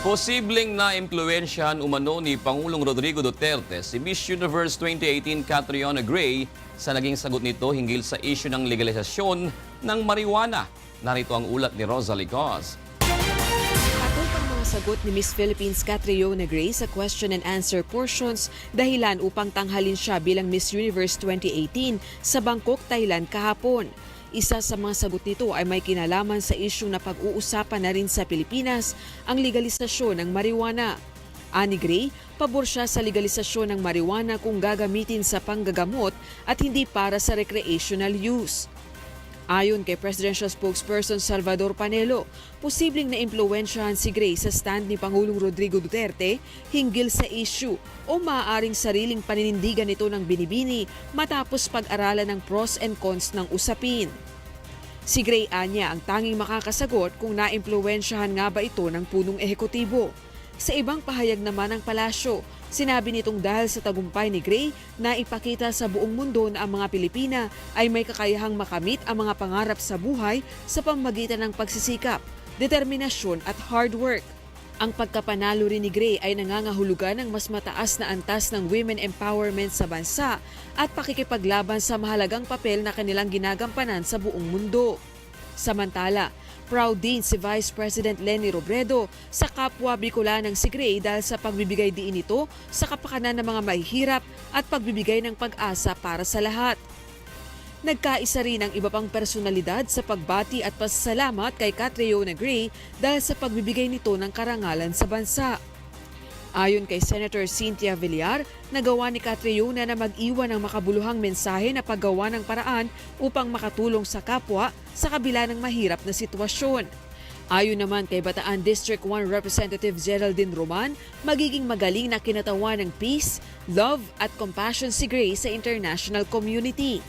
Posibleng naimpluwensyahan umano ni Pangulong Rodrigo Duterte si Miss Universe 2018 Catriona Gray sa naging sagot nito hinggil sa isyu ng legalisasyon ng marijuana. Narito ang ulat ni Rosalie Cos. Patol pang mga sagot ni Miss Philippines Catriona Gray sa question and answer portions dahilan upang tanghalin siya bilang Miss Universe 2018 sa Bangkok, Thailand kahapon. Isa sa mga sagot nito ay may kinalaman sa isyung na pag-uusapan na rin sa Pilipinas, ang legalisasyon ng marijuana. Ani Gray, pabor siya sa legalisasyon ng marijuana kung gagamitin sa panggagamot at hindi para sa recreational use. Ayon kay Presidential Spokesperson Salvador Panelo, posibleng naimpluwensyahan si Gray sa stand ni Pangulong Rodrigo Duterte hinggil sa issue o maaaring sariling paninindigan nito ng binibini matapos pag-aralan ng pros and cons ng usapin. Si Gray anya ang tanging makakasagot kung naimpluwensyahan nga ba ito ng punong ehekutibo. Sa ibang pahayag naman ng palasyo, sinabi nitong dahil sa tagumpay ni Gray na ipakita sa buong mundo na ang mga Pilipina ay may kakayahang makamit ang mga pangarap sa buhay sa pamamagitan ng pagsisikap, determinasyon at hard work. Ang pagkapanalo rin ni Gray ay nangangahulugan ng mas mataas na antas ng women empowerment sa bansa at pakikipaglaban sa mahalagang papel na kanilang ginagampanan sa buong mundo. Samantala, proud din si Vice President Leni Robredo sa kapwa Bicolanang si Gray dahil sa pagbibigay diin nito sa kapakanan ng mga mahihirap at pagbibigay ng pag-asa para sa lahat. Nagkaisa rin ang iba pang personalidad sa pagbati at pasasalamat kay Catriona Gray dahil sa pagbibigay nito ng karangalan sa bansa. Ayon kay Senator Cynthia Villar, nagawa ni Catriona na mag-iwan ng makabuluhang mensahe na paggawa ng paraan upang makatulong sa kapwa sa kabila ng mahirap na sitwasyon. Ayon naman kay Bataan District 1 Representative Geraldine Roman, magiging magaling na kinatawan ng peace, love at compassion si Gray sa international community.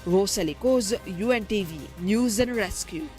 Rosalie Cos, UNTV News and Rescue.